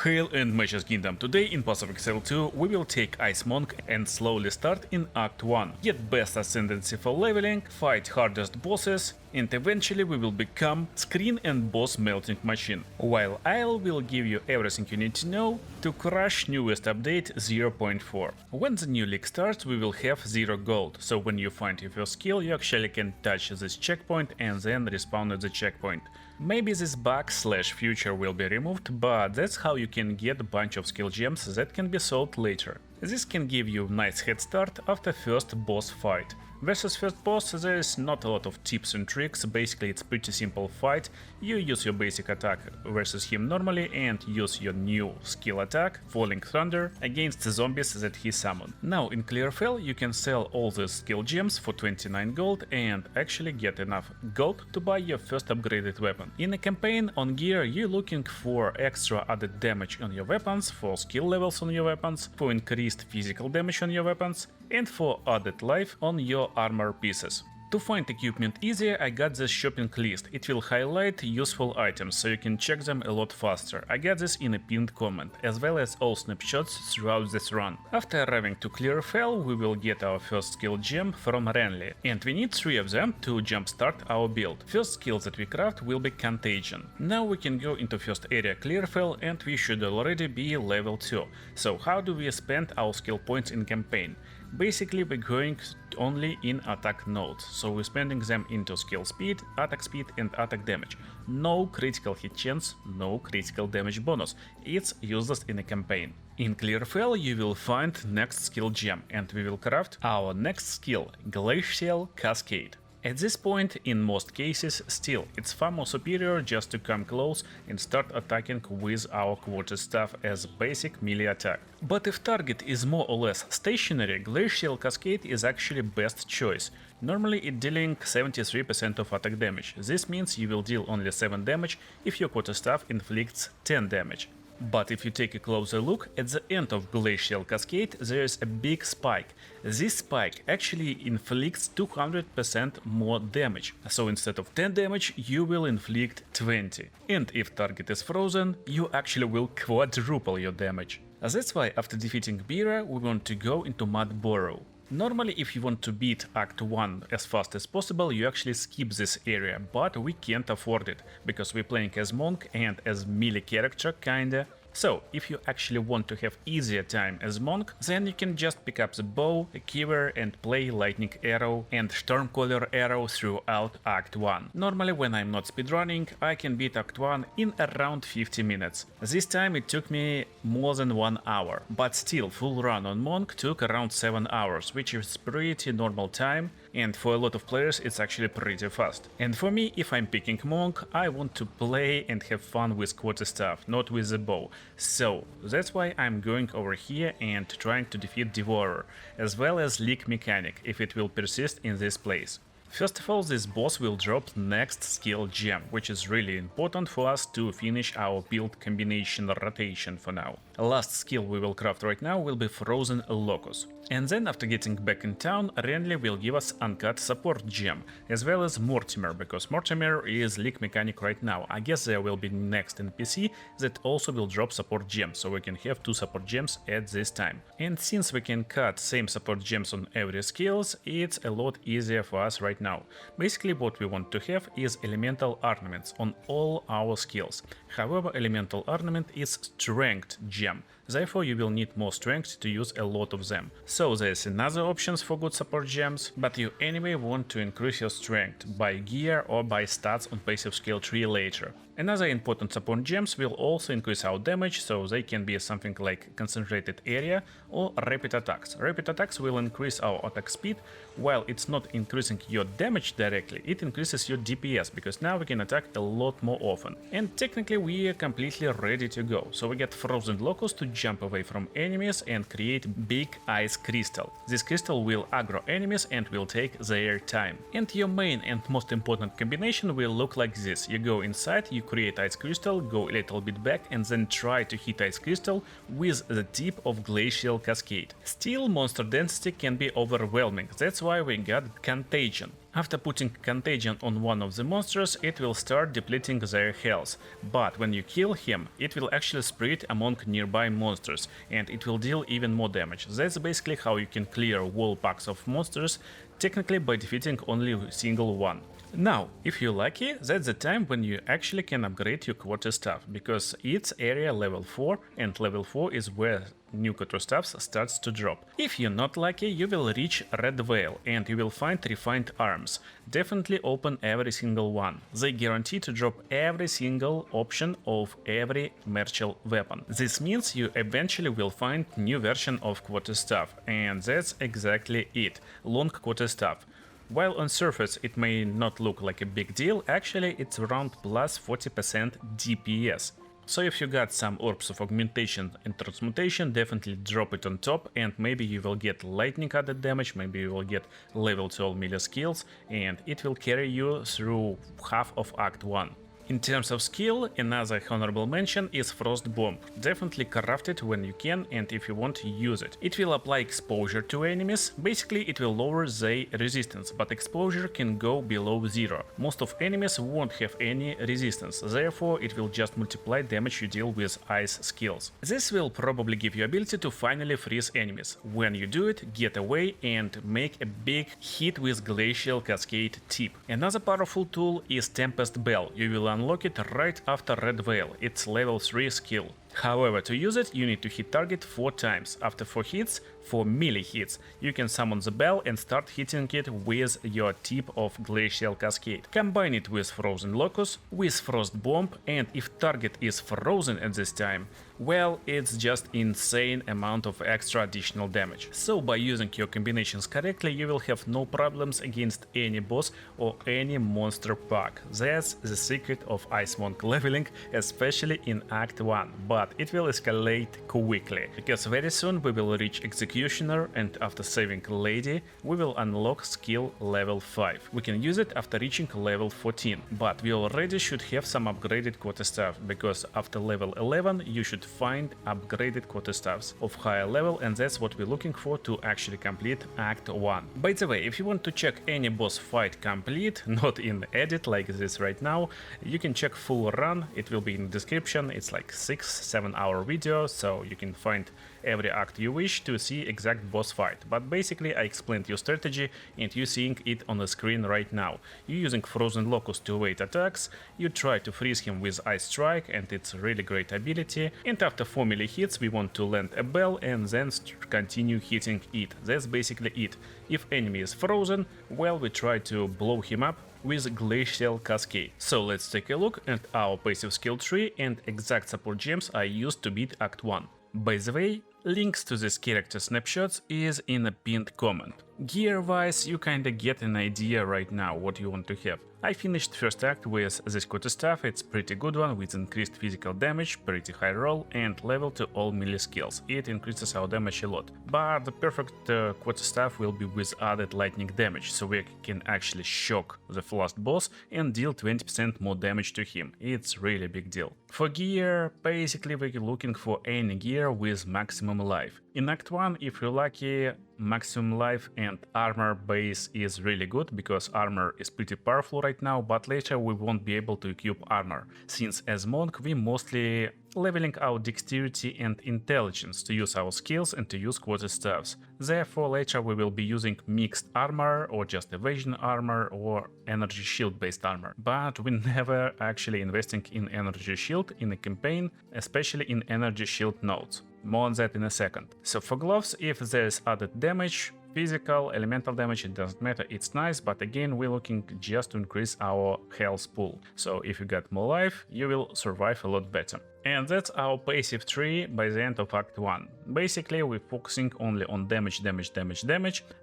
Hail and Matches Kingdom. Today in Path of Exile 2 we will take Ice Monk and slowly start in Act 1, get best ascendancy for leveling, fight hardest bosses, and eventually we will become screen and boss melting machine, while I'll will give you everything you need to know to crush newest update 0.4. When the new league starts we will have 0 gold, so when you find your first skill you actually can touch this checkpoint and then respawn at the checkpoint. Maybe this bug/future will be removed, but that's how you can get a bunch of skill gems that can be sold later. This can give you a nice head start after first boss fight. Versus first boss there is not a lot of tips and tricks, basically it's pretty simple fight. You use your basic attack versus him normally and use your new skill attack, Falling Thunder, against the zombies that he summoned. Now in Clearfell you can sell all these skill gems for 29 gold and actually get enough gold to buy your first upgraded weapon. In a campaign on gear you're looking for extra added damage on your weapons, for skill levels on your weapons, for increased physical damage on your weapons, and for added life on your armor pieces. To find equipment easier, I got this shopping list. It will highlight useful items, so you can check them a lot faster. I got this in a pinned comment, as well as all snapshots throughout this run. After arriving to Clearfell, we will get our first skill gem from Renly, and we need 3 of them to jumpstart our build. First skill that we craft will be Contagion. Now we can go into first area Clearfell, and we should already be level 2. So how do we spend our skill points in campaign? Basically we're going only in attack nodes, so we're spending them into skill speed, and attack damage. No critical hit chance, no critical damage bonus, it's useless in a campaign. In Clearfell you will find next skill gem, and we will craft our next skill, Glacial Cascade. At this point, in most cases, still, it's far more superior just to come close and start attacking with our quarterstaff as basic melee attack. But if target is more or less stationary, Glacial Cascade is actually best choice. Normally it dealing 73% of attack damage. This means you will deal only 7 damage if your quarterstaff inflicts 10 damage. But if you take a closer look, at the end of Glacial Cascade there is a big spike. This spike actually inflicts 200% more damage, so instead of 10 damage you will inflict 20. And if target is frozen, you actually will quadruple your damage. That's why after defeating Bira we want to go into Mud Burrow. Normally if you want to beat Act 1 as fast as possible you actually skip this area, but we can't afford it, because we're playing as Monk and as melee character kinda. So, if you actually want to have easier time as Monk, then you can just pick up the bow, a quiver and play Lightning Arrow and Stormcaller Arrow throughout Act 1. Normally when I'm not speedrunning, I can beat Act 1 in around 50 minutes. This time it took me more than 1 hour, but still full run on Monk took around 7 hours, which is pretty normal time, and for a lot of players it's actually pretty fast. And for me, if I'm picking Monk, I want to play and have fun with quarterstaff, not with the bow. So that's why I'm going over here and trying to defeat Devourer, as well as Leak Mechanic, if it will persist in this place. First of all, this boss will drop next skill gem, which is really important for us to finish our build combination rotation for now. Last skill we will craft right now will be Frozen Locus. And then after getting back in town, Renly will give us Uncut Support Gem, as well as Mortimer, because Mortimer is Leak Mechanic right now. I guess there will be next NPC that also will drop support gems, so we can have 2 support gems at this time. And since we can cut same support gems on every skills, it's a lot easier for us right now. Basically what we want to have is elemental ornaments on all our skills. However, elemental ornament is strength gem, therefore you will need more strength to use a lot of them. So there's another options for good support gems, but you anyway want to increase your strength by gear or by stats on passive skill tree later. Another important support gems will also increase our damage, so they can be something like Concentrated Area or Rapid Attacks. Rapid Attacks will increase our attack speed, while it's not increasing your damage directly, it increases your DPS, because now we can attack a lot more often. And technically we are completely ready to go, so we get Frozen Locus to jump away from enemies and create big ice crystal. This crystal will aggro enemies and will take their time. And your main and most important combination will look like this. You go inside, you create ice crystal, go a little bit back and then try to hit ice crystal with the tip of Glacial Cascade. Still, monster density can be overwhelming, that's why we got Contagion. After putting contagion on one of the monsters, it will start depleting their health, but when you kill him, it will actually spread among nearby monsters, and it will deal even more damage. That's basically how you can clear whole packs of monsters, technically by defeating only a single one. Now, if you're lucky, that's the time when you actually can upgrade your quarterstaff, because it's area level 4, and level 4 is where new quarterstaffs starts to drop. If you're not lucky, you will reach Red Veil and you will find refined arms. Definitely open every single one. They guarantee to drop every single option of every martial weapon. This means you eventually will find new version of quarterstaff, and that's exactly it. Long quarterstaff. While on surface it may not look like a big deal, actually it's around plus 40% DPS. So if you got some orbs of augmentation and transmutation, definitely drop it on top, and maybe you will get lightning added damage, maybe you will get level 12 melee skills, and it will carry you through half of Act 1. In terms of skill, another honorable mention is Frost Bomb. Definitely craft it when you can and if you want to use it. It will apply exposure to enemies, basically it will lower their resistance, but exposure can go below 0. Most of enemies won't have any resistance, therefore it will just multiply damage you deal with ice skills. This will probably give you ability to finally freeze enemies. When you do it, get away and make a big hit with Glacial Cascade tip. Another powerful tool is Tempest Bell. You will unlock it right after Red Veil, it's level 3 skill. However, to use it, you need to hit target 4 times. After 4 hits, 4 melee hits, you can summon the bell and start hitting it with your tip of Glacial Cascade. Combine it with Frozen Locus, with Frost Bomb, and if target is frozen at this time, well, it's just insane amount of extra additional damage. So by using your combinations correctly, you will have no problems against any boss or any monster pack. That's the secret of Ice Monk leveling, especially in Act 1, but it will escalate quickly, because very soon we will reach Executioner, and after saving Lady, we will unlock skill level 5. We can use it after reaching level 14, but we already should have some upgraded quarterstaff, because after level 11 you should find upgraded quarterstaffs of higher level, and that's what we're looking for to actually complete Act 1. By the way, if you want to check any boss fight complete, not in edit like this right now, you can check full run, it will be in the description. It's like 6-7 hour video, so you can find every act you wish to see exact boss fight. But basically I explained your strategy and you seeing it on the screen right now. You're using Frozen Locus to evade attacks, you try to freeze him with Ice Strike, and it's a really great ability, and after 4 melee hits we want to land a bell and then continue hitting it. That's basically it. If enemy is frozen, well, we try to blow him up with Glacial Cascade. So let's take a look at our passive skill tree and exact support gems I used to beat Act 1. By the way, links to these character snapshots is in a pinned comment. Gear wise, you kinda get an idea right now what you want to have. I finished first act with this quarterstaff, it's pretty good one with increased physical damage, pretty high roll and level to all melee skills. It increases our damage a lot. But the perfect quarterstaff will be with added lightning damage, so we can actually shock the last boss and deal 20% more damage to him. It's really big deal. For gear, basically we're looking for any gear with maximum life. In Act 1, if you're lucky, maximum life and armor base is really good, because armor is pretty powerful right now, but later we won't be able to equip armor, since as monk we mostly leveling our dexterity and intelligence to use our skills and to use quarterstaffs. Therefore later we will be using mixed armor or just evasion armor or energy shield based armor, but we never actually investing in energy shield in a campaign, especially in energy shield nodes. More on that in a second. So for gloves, if there's added damage, physical, elemental damage, it doesn't matter, it's nice, but again we're looking just to increase our health pool. So if you got more life, you will survive a lot better. And that's our passive tree by the end of Act 1. Basically we're focusing only on damage,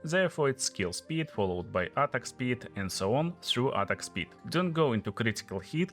therefore it's skill speed followed by attack speed and so on through attack speed. Don't go into critical hit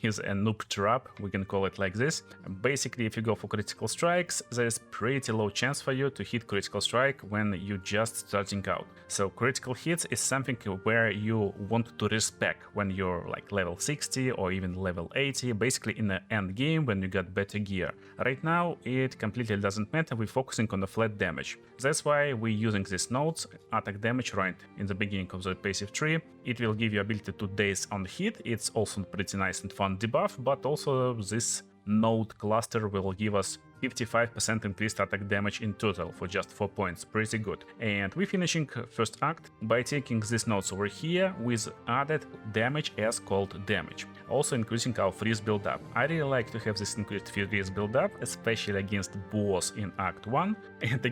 is a noob trap, we can call it like this. Basically if you go for critical strikes, there's pretty low chance for you to hit critical strike when you're just starting out. So critical hits is something where you want to respec when you're like level 60 or even level 80, basically in the end endgame when you got better gear. Right now it completely doesn't matter, we're focusing on the flat damage. That's why we're using these nodes, attack damage right in the beginning of the passive tree. It will give you ability to daze on hit, it's also pretty nice and fun debuff, but also this node cluster will give us 55% increased attack damage in total for just 4 points, pretty good. And we're finishing first act by taking these nodes over here with added damage as cold damage, also increasing our freeze build-up. I really like to have this increased freeze build-up, especially against boss in Act 1 and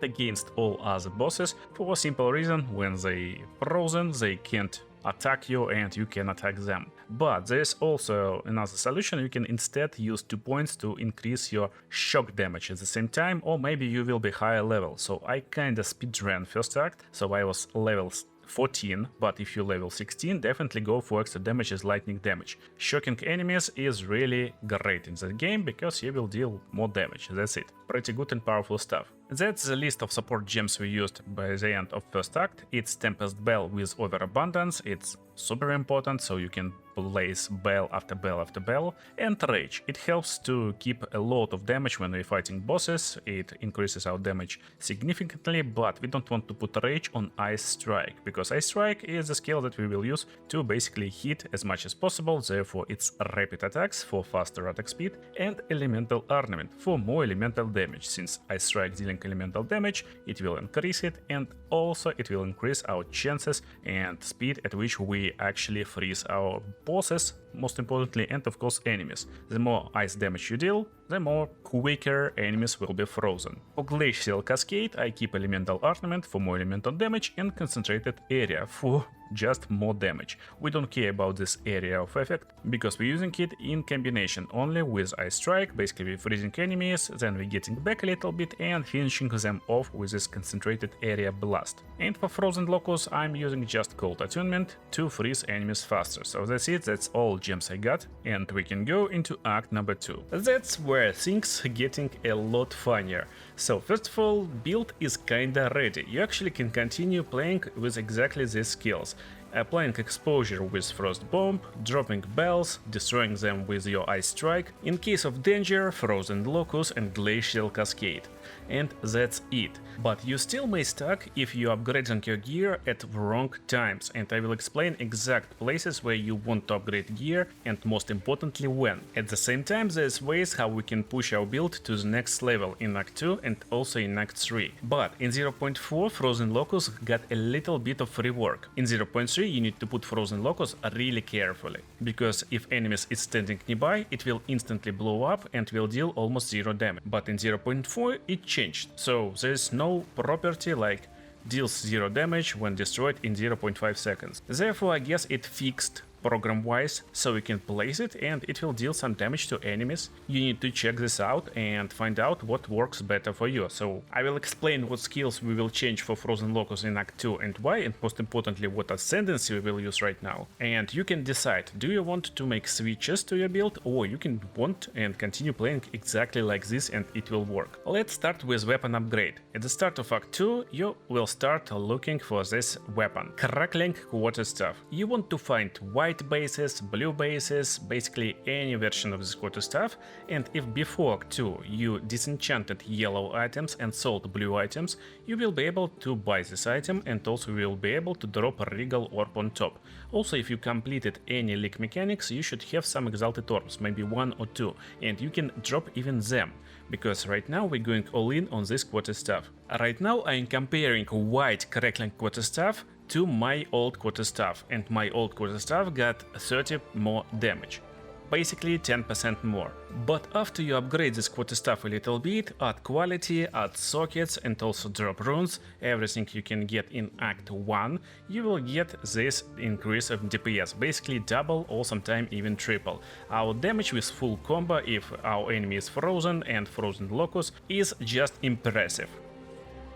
against all other bosses, for a simple reason: when they frozen, they can't attack you and you can attack them. But there's also another solution: you can instead use 2 points to increase your shock damage at the same time, or maybe you will be higher level. So I kinda speedran first act, so I was level 14, but if you level 16, definitely go for extra damage as lightning damage. Shocking enemies is really great in the game because you will deal more damage, that's it. Pretty good and powerful stuff. That's the list of support gems we used by the end of first act. It's Tempest Bell with Overabundance, it's super important, so you can place bell after bell after bell. And Rage, it helps to keep a lot of damage when we're fighting bosses, it increases our damage significantly, but we don't want to put Rage on Ice Strike, because Ice Strike is a skill that we will use to basically hit as much as possible, therefore it's rapid attacks for faster attack speed, and Elemental Ornament for more elemental damage. Since Ice Strike dealing elemental damage, it will increase it, and also it will increase our chances and speed at which we actually freeze our bosses, most importantly, and of course enemies. The more ice damage you deal, the more quicker enemies will be frozen. For Glacial Cascade, I keep Elemental Ornament for more elemental damage and Concentrated Area for just more damage. We don't care about this area of effect, because we're using it in combination only with Ice Strike. Basically we're freezing enemies, then we're getting back a little bit and finishing them off with this Concentrated Area Blast. And for Frozen Locus, I'm using just Cold Attunement to freeze enemies faster. So that's it, that's all gems I got, and we can go into act number 2. That's where things are getting a lot funnier. So first of all, build is kinda ready. You actually can continue playing with exactly these skills. Applying exposure with Frost Bomb, dropping bells, destroying them with your Ice Strike, in case of danger, Frozen Locus and Glacial Cascade. And that's it. But you still may stuck if you upgrading your gear at wrong times, and I will explain exact places where you want to upgrade gear and most importantly when. At the same time, there's ways how we can push our build to the next level in Act 2 and also in Act 3. But in 0.4 Frozen Locus got a little bit of rework. In 0.3 you need to put Frozen Locus really carefully, because if enemies is standing nearby, it will instantly blow up and will deal almost 0 damage. But in 0.4 it changed, so there is no property like deals 0 damage when destroyed in 0.5 seconds. Therefore I guess it fixed program-wise, so you can place it and it will deal some damage to enemies. You need to check this out and find out what works better for you. So I will explain what skills we will change for Frozen Locus in Act 2 and why, and most importantly what ascendancy we will use right now. And you can decide, do you want to make switches to your build, or you can want and continue playing exactly like this and it will work. Let's start with weapon upgrade. At the start of Act 2 you will start looking for this weapon, Crackling Quarterstaff. You want to find white bases, blue bases, basically any version of this quarterstaff, and if before Act 2 you disenchanted yellow items and sold blue items, you will be able to buy this item and also will be able to drop a regal orb on top. Also, if you completed any leak mechanics, you should have some exalted orbs, maybe 1 or 2, and you can drop even them, because right now we're going all in on this quarterstaff. Right now I'm comparing white Crackling Quarterstaff to my old quarterstaff, and my old quarterstaff got 30 more damage, basically 10% more. But after you upgrade this quarterstaff a little bit, add quality, add sockets and also drop runes, everything you can get in Act 1, you will get this increase of DPS, basically double or sometimes even triple. Our damage with full combo if our enemy is frozen and Frozen Locus is just impressive.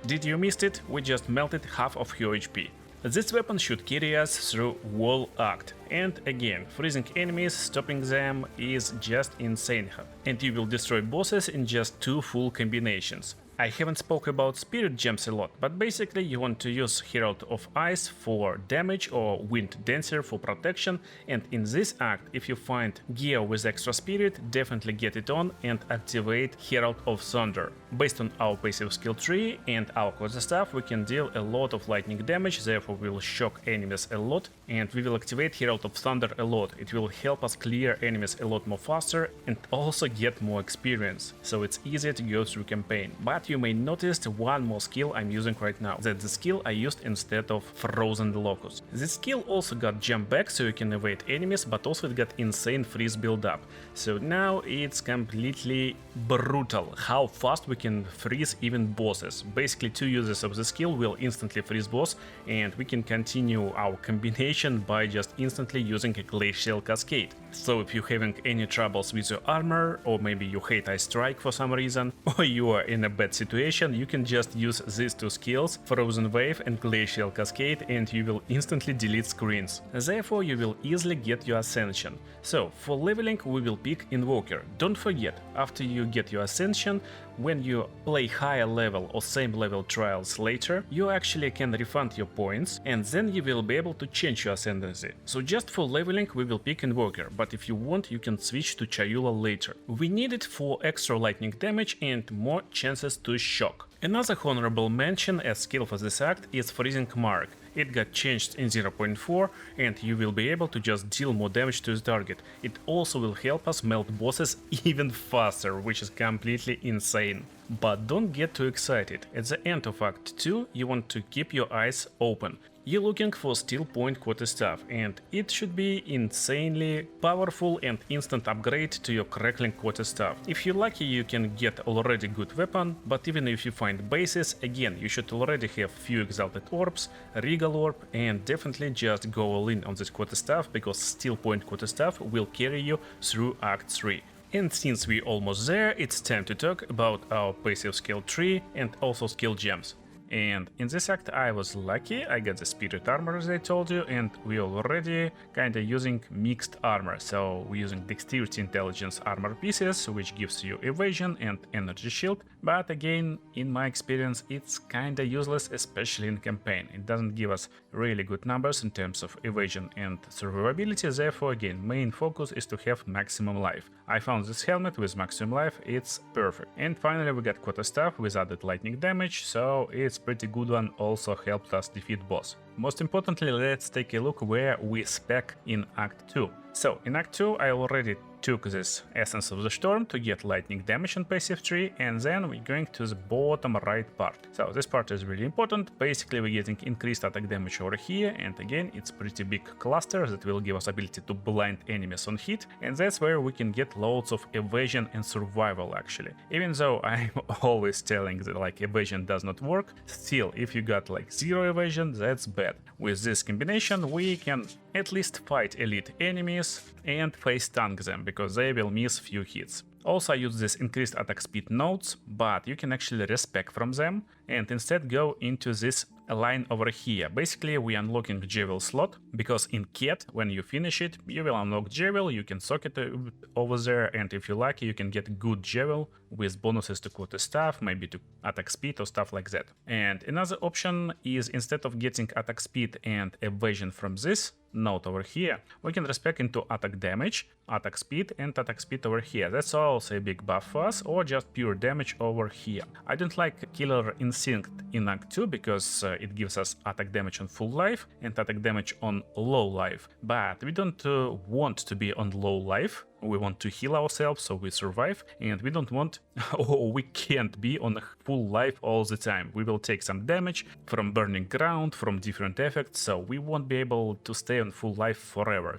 Did you miss it? We just melted half of your HP. This weapon should carry us through whole act, and again, freezing enemies, stopping them is just insane, and you will destroy bosses in just 2 full combinations. I haven't spoke about spirit gems a lot, but basically you want to use Herald of Ice for damage or Wind Dancer for protection, and in this act, if you find gear with extra spirit, definitely get it on and activate Herald of Thunder. Based on our passive skill tree and our quota staff, we can deal a lot of lightning damage, therefore we will shock enemies a lot, and we will activate Herald of Thunder a lot. It will help us clear enemies a lot more faster and also get more experience, so it's easier to go through campaign. But you may notice one more skill I'm using right now. That's the skill I used instead of Frozen Locust. This skill also got jump back, so you can evade enemies, but also it got insane freeze build up. So now it's completely brutal how fast we can freeze even bosses. Basically 2 uses of the skill will instantly freeze boss, and we can continue our combination by just instantly using a Glacial Cascade. So if you're having any troubles with your armor, or maybe you hate Ice Strike for some reason, or you are in a bad situation, you can just use these 2 skills, Frozen Wave and Glacial Cascade, and you will instantly delete screens. Therefore you will easily get your Ascension. So for leveling we will pick Invoker. Don't forget, after you get your Ascension, when you play higher level or same level trials later, you actually can refund your points, and then you will be able to change your ascendancy. So just for leveling we will pick Invoker, but if you want you can switch to Chayula later. We need it for extra lightning damage and more chances to shock. Another honorable mention as skill for this act is Freezing Mark. It got changed in 0.4 and you will be able to just deal more damage to the target. It also will help us melt bosses even faster, which is completely insane. But don't get too excited. At the end of Act 2 you want to keep your eyes open. You're looking for Steel Point Quarterstaff, and it should be insanely powerful and instant upgrade to your Crackling Quarterstaff. If you're lucky you can get already good weapon, but even if you find bases, again you should already have few Exalted Orbs, Regal Orb, and definitely just go all in on this Quarterstaff, because Steel Point Quarterstaff will carry you through Act 3. And since we're almost there, it's time to talk about our passive skill tree and also skill gems. And in this act I was lucky, I got the spirit armor as I told you, and we already kinda using mixed armor, so we're using dexterity intelligence armor pieces, which gives you evasion and energy shield, but again, in my experience, it's kinda useless, especially in campaign. It doesn't give us really good numbers in terms of evasion and survivability, therefore again, main focus is to have maximum life. I found this helmet with maximum life, it's perfect. And finally we got Quarterstaff with added lightning damage, so it's pretty good one, also helped us defeat boss. Most importantly, let's take a look where we spec in Act 2. So in Act 2 I already took this Essence of the Storm to get lightning damage on passive tree, and then we're going to the bottom right part. So this part is really important. Basically we're getting increased attack damage over here, and again it's pretty big cluster that will give us ability to blind enemies on hit, and that's where we can get loads of evasion and survival actually. Even though I'm always telling that like evasion does not work, still if you got like 0 evasion, that's bad. With this combination we can at least fight elite enemies and face tank them, because they will miss few hits. Also I use this increased attack speed nodes, but you can actually respec from them and instead go into this line over here. Basically we unlocking Jewel slot, because in Cat, when you finish it, you will unlock Jewel, you can socket it over there, and if you're lucky you can get good Jewel with bonuses to Quarterstaff, maybe to attack speed or stuff like that. And another option is, instead of getting attack speed and evasion from this node over here, we can respec into attack damage, attack speed and attack speed over here. That's also a big buff for us, or just pure damage over here. I don't like Killer Instinct in Act 2 because it gives us attack damage on full life and attack damage on low life, but we don't want to be on low life. We want to heal ourselves so we survive, and we don't want, or we can't be on full life all the time. We will take some damage from burning ground, from different effects, so we won't be able to stay on full life forever.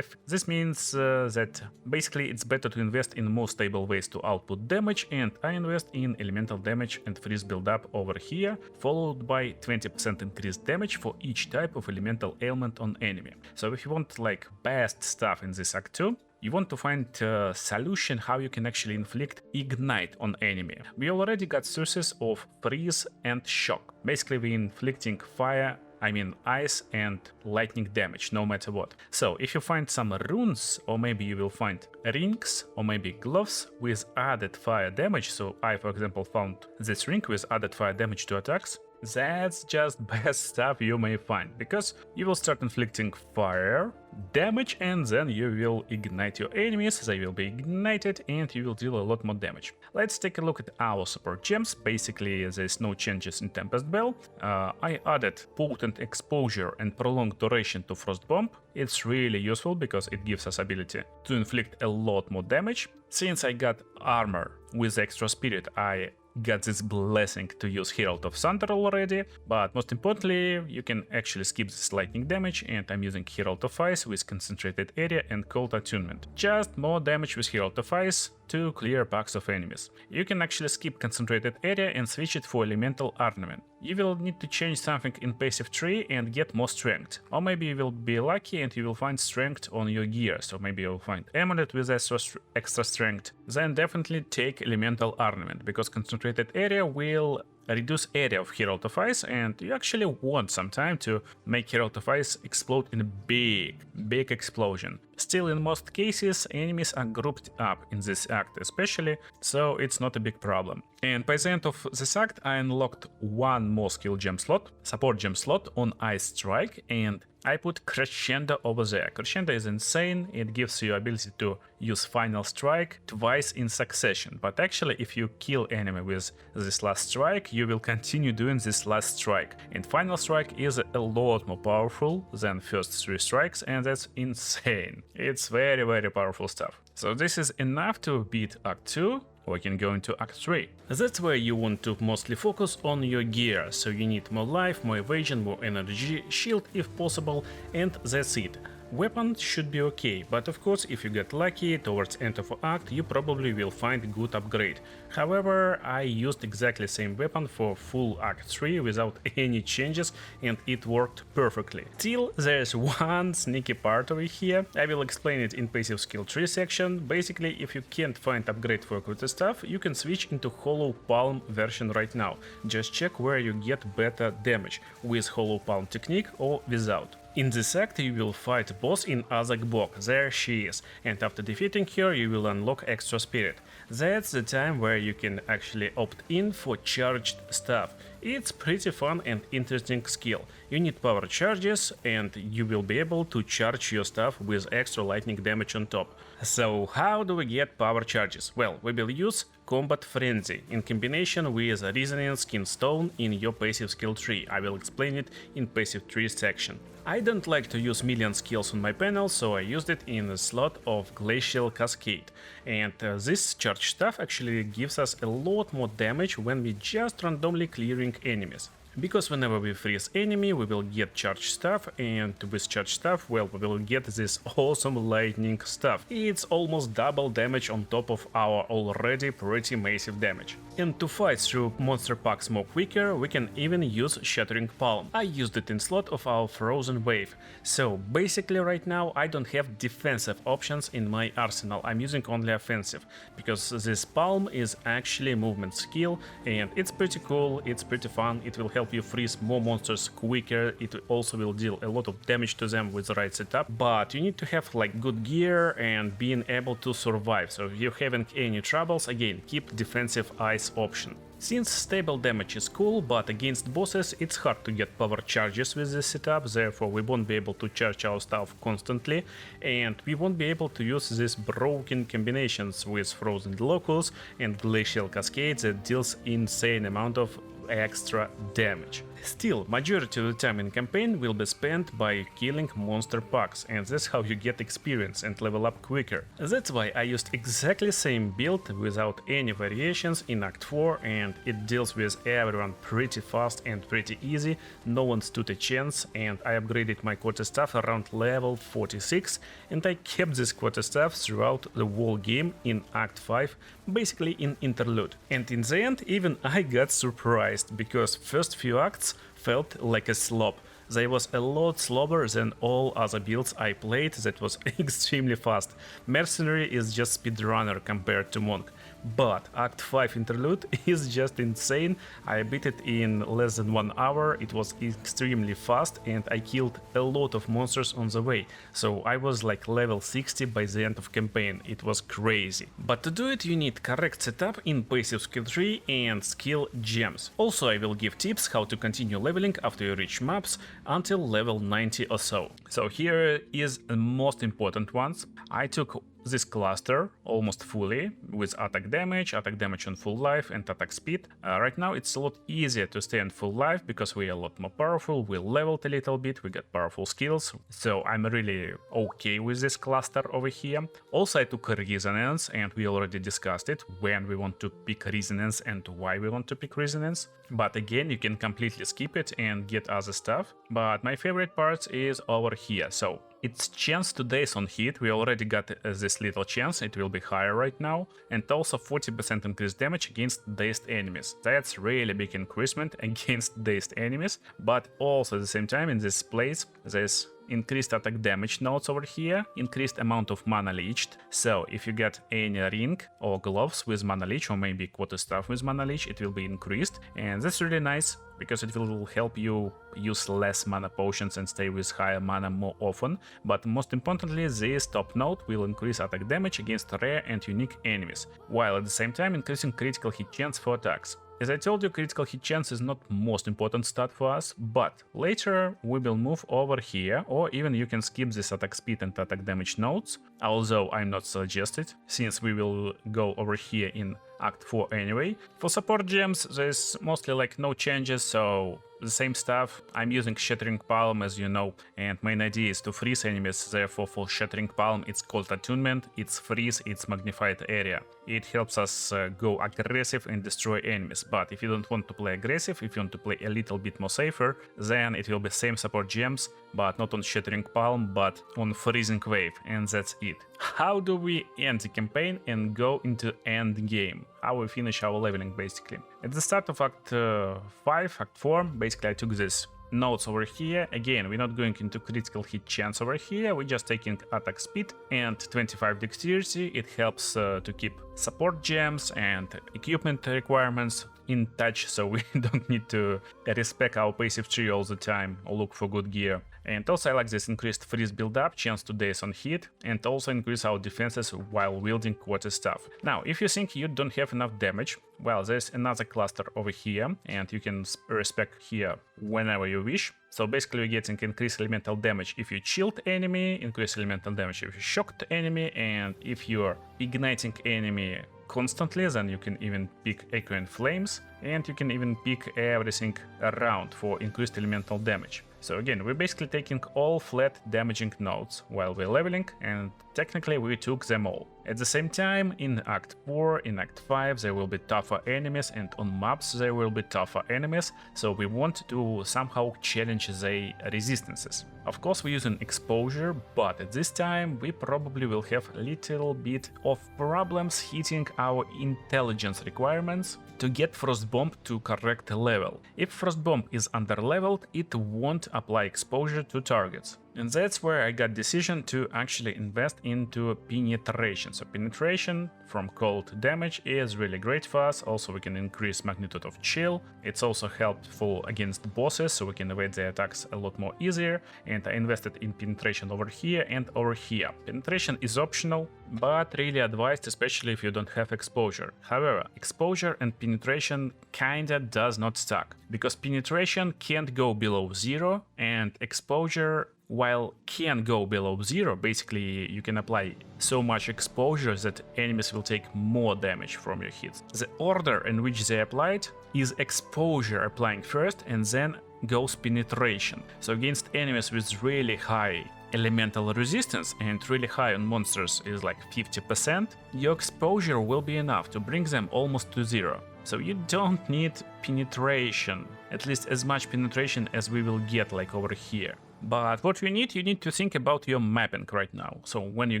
This means that basically it's better to invest in more stable ways to output damage, and I invest in elemental damage and freeze build-up over here, followed by 20% increased damage for each type of elemental ailment on enemy. So if you want like best stuff in this Act 2, you want to find a solution how you can actually inflict Ignite on enemy. We already got sources of Freeze and Shock. Basically we're inflicting fire I mean ice and lightning damage, no matter what. So if you find some runes, or maybe you will find rings, or maybe gloves with added fire damage, so I for example found this ring with added fire damage to attacks, that's just best stuff you may find, because you will start inflicting fire damage and then you will ignite your enemies, they will be ignited and you will deal a lot more damage. Let's take a look at our support gems. Basically there's no changes in Tempest Bell. I added potent exposure and prolonged duration to Frost Bomb. It's really useful because it gives us ability to inflict a lot more damage. Since I got armor with extra spirit, I got this blessing to use Herald of Thunder already, but most importantly, you can actually skip this lightning damage, and I'm using Herald of Ice with concentrated area and cold attunement. Just more damage with Herald of Ice to clear packs of enemies. You can actually skip concentrated area and switch it for elemental ornament. You will need to change something in passive tree and get more strength, or maybe you will be lucky and you will find strength on your gear, so maybe you'll find amulet with extra strength. Then definitely take elemental ornament, because concentrated area will reduce area of Herald of Ice, and you actually want some time to make Herald of Ice explode in a big explosion. Still, in most cases, enemies are grouped up in this act especially, so it's not a big problem. And by the end of this act, I unlocked one more skill gem slot, support gem slot on Ice Strike, and I put Crescendo over there. Crescendo is insane, it gives you ability to use Final Strike twice in succession, but actually if you kill enemy with this last strike, you will continue doing this last strike. And Final Strike is a lot more powerful than first 3 strikes, and that's insane. It's very powerful stuff. So this is enough to beat Act 2. We can go into Act 3. That's where you want to mostly focus on your gear, so you need more life, more evasion, more energy, shield if possible, and that's it. Weapon should be okay, but of course if you get lucky towards end of act you probably will find good upgrade. However, I used exactly same weapon for full act 3 without any changes and it worked perfectly. Still, there's one sneaky part over here. I will explain it in passive skill tree section. Basically, if you can't find upgrade for equity stuff, you can switch into Hollow Palm version right now. Just check where you get better damage, with Hollow Palm technique or without. In this act you will fight boss in Azak-Bok, there she is, and after defeating her you will unlock extra spirit. That's the time where you can actually opt in for charged stuff. It's pretty fun and interesting skill. You need power charges and you will be able to charge your stuff with extra lightning damage on top. So how do we get power charges? Well, we will use Combat Frenzy in combination with Resonance Skin Stone in your passive skill tree. I will explain it in passive tree section. I don't like to use million skills on my panel, so I used it in the slot of Glacial Cascade. And this charge stuff actually gives us a lot more damage when we just randomly clearing enemies. Because whenever we freeze enemy, we will get charge stuff, and with charge stuff, well, we will get this awesome lightning stuff. It's almost double damage on top of our already pretty massive damage. And to fight through monster packs more quicker, we can even use Shattering Palm. I used it in slot of our Frozen Wave. So basically right now I don't have defensive options in my arsenal, I'm using only offensive, because this palm is actually movement skill, and it's pretty cool, it's pretty fun, it will help you freeze more monsters quicker, it also will deal a lot of damage to them with the right setup, but you need to have like good gear and being able to survive, so if you're having any troubles, again, keep defensive ice option. Since stable damage is cool, but against bosses it's hard to get power charges with this setup, therefore we won't be able to charge our stuff constantly, and we won't be able to use these broken combinations with Frozen Locus and Glacial Cascade that deals insane amount of extra damage. Still, majority of the time in campaign will be spent by killing monster packs, and that's how you get experience and level up quicker. That's why I used exactly same build without any variations in Act 4, and it deals with everyone pretty fast and pretty easy, no one stood a chance, and I upgraded my quarterstaff around level 46, and I kept this quarterstaff throughout the whole game in Act 5, basically in interlude. And in the end, even I got surprised, because first few acts felt like a slop. They was a lot slower than all other builds I played that was extremely fast. Mercenary is just speedrunner compared to Monk. but Act 5 interlude is just insane. I beat it in less than 1 hour, it was extremely fast and I killed a lot of monsters on the way. So I was like level 60 by the end of campaign, it was crazy. But to do it you need correct setup in passive skill tree and skill gems. Also I will give tips how to continue leveling after you reach maps until level 90 or so. So here is the most important ones. I took this cluster almost fully with attack damage on full life and attack speed. Right now it's a lot easier to stay on full life because we are a lot more powerful, we leveled a little bit, we got powerful skills, so I'm really okay with this cluster over here. Also I took resonance and we already discussed it, when we want to pick resonance and why we want to pick resonance. But again, you can completely skip it and get other stuff. But my favorite part is over here. So it's chance to daze on hit, we already got this little chance, it will be higher right now, and also 40% increased damage against dazed enemies. That's really big increasement against dazed enemies, but also at the same time in this place there's increased attack damage nodes over here, increased amount of mana leached. So if you get any ring or gloves with mana leech or maybe quarter staff with mana leech, it will be increased, and that's really nice because it will help you use less mana potions and stay with higher mana more often. But most importantly, this top node will increase attack damage against rare and unique enemies, while at the same time increasing critical hit chance for attacks. As I told you, critical hit chance is not most important stat for us, but later we will move over here, or even you can skip this attack speed and attack damage nodes, although I'm not suggested, since we will go over here in Act 4 anyway. For support gems, there's mostly like no changes, so the same stuff. I'm using Shattering Palm, as you know, and main idea is to freeze enemies, therefore for Shattering Palm it's called Attunement, it's freeze, it's magnified area. It helps us go aggressive and destroy enemies, but if you don't want to play aggressive, if you want to play a little bit more safer, then it will be same support gems, but not on Shattering Palm, but on Freezing Wave, and that's it. How do we end the campaign and go into end game? How we finish our leveling basically? At the start of Act 5, Act 4, basically I took this nodes over here. Again, we're not going into critical hit chance over here, we're just taking attack speed and 25 dexterity. It helps to keep support gems and equipment requirements in touch, so we don't need to respec our passive tree all the time or look for good gear. And also I like this increased freeze build-up, chance to daze on hit, and also increase our defenses while wielding quarter staff. Now, if you think you don't have enough damage, well, there's another cluster over here, and you can respec here whenever you wish. So basically you're getting increased elemental damage if you chilled enemy, increased elemental damage if you shocked enemy, and if you're igniting enemy constantly, then you can even pick Echo and Flames, and you can even pick everything around for increased elemental damage. So again, we're basically taking all flat damaging nodes while we're leveling, and technically we took them all. At the same time, in Act 4, in Act 5 there will be tougher enemies, and on maps there will be tougher enemies, so we want to somehow challenge their resistances. Of course we're using exposure, but at this time we probably will have a little bit of problems hitting our intelligence requirements to get Frost Bomb to correct level. If Frost Bomb is underleveled, it won't apply exposure to targets. And that's where I got decision to actually invest into penetration. So penetration from cold damage is really great for us. Also we can increase magnitude of chill. It's also helpful against bosses, so we can evade their attacks a lot more easier. And I invested in penetration over here and over here. Penetration is optional, but really advised, especially if you don't have exposure. However, exposure and penetration kinda does not stack, because penetration can't go below 0, and exposure, while can go below 0, basically you can apply so much exposure that enemies will take more damage from your hits. The order in which they applied is exposure applying first and then goes penetration. So against enemies with really high elemental resistance and really high on monsters is like 50%, your exposure will be enough to bring them almost to 0. So you don't need penetration, at least as much penetration as we will get like over here. But what you need to think about your mapping right now. So when you're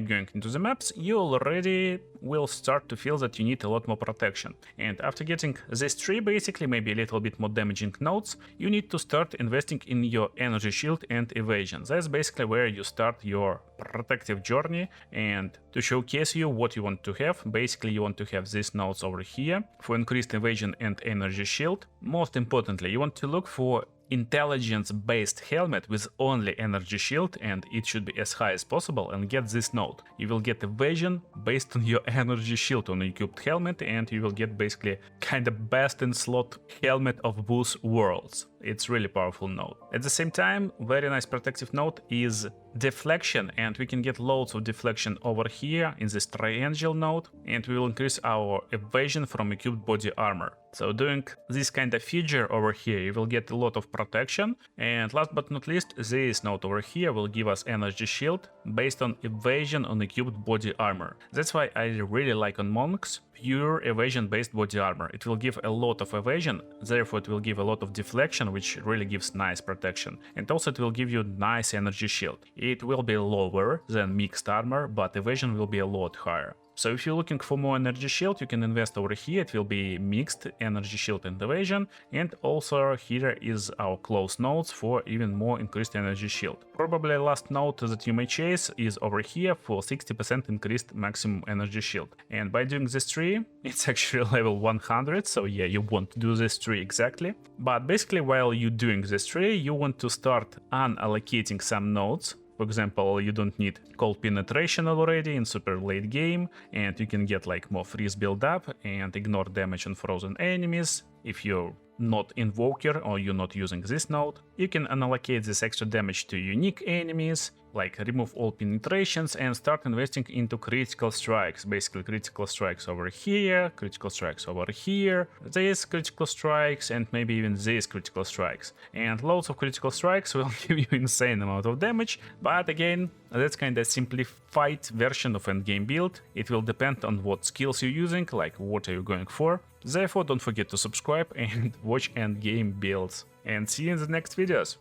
going into the maps, you already will start to feel that you need a lot more protection. And after getting this tree, basically maybe a little bit more damaging nodes, you need to start investing in your energy shield and evasion. That's basically where you start your protective journey. And to showcase you what you want to have, basically you want to have these nodes over here for increased evasion and energy shield. Most importantly, you want to look for intelligence-based helmet with only energy shield, and it should be as high as possible, and get this node. You will get evasion based on your energy shield on equipped helmet, and you will get basically kind of best in slot helmet of both worlds. It's really powerful node. At the same time, very nice protective node is deflection, and we can get loads of deflection over here in this triangle node, and we will increase our evasion from equipped body armor. So doing this kind of feature over here, you will get a lot of protection. And last but not least, this node over here will give us energy shield based on evasion on equipped body armor. That's why I really like on monks pure evasion based body armor. It will give a lot of evasion, therefore it will give a lot of deflection, which really gives nice protection. And also it will give you nice energy shield. It will be lower than mixed armor, but evasion will be a lot higher. So if you're looking for more energy shield, you can invest over here. It will be mixed energy shield and evasion. And also here is our close nodes for even more increased energy shield. Probably last node that you may chase is over here for 60% increased maximum energy shield. And by doing this tree, it's actually level 100. So yeah, you want to do this tree exactly. But basically while you're doing this tree, you want to start unallocating some nodes. For example, you don't need cold penetration already in super late game, and you can get like more freeze build up and ignore damage on frozen enemies. If you're not Invoker or you're not using this node, you can unallocate this extra damage to unique enemies, like remove all penetrations and start investing into critical strikes. Basically critical strikes over here, critical strikes over here, these critical strikes, and maybe even these critical strikes. And loads of critical strikes will give you insane amount of damage, but again, that's kind of simplified version of endgame build. It will depend on what skills you're using, like what are you going for. Therefore, don't forget to subscribe and watch endgame builds. And see you in the next videos.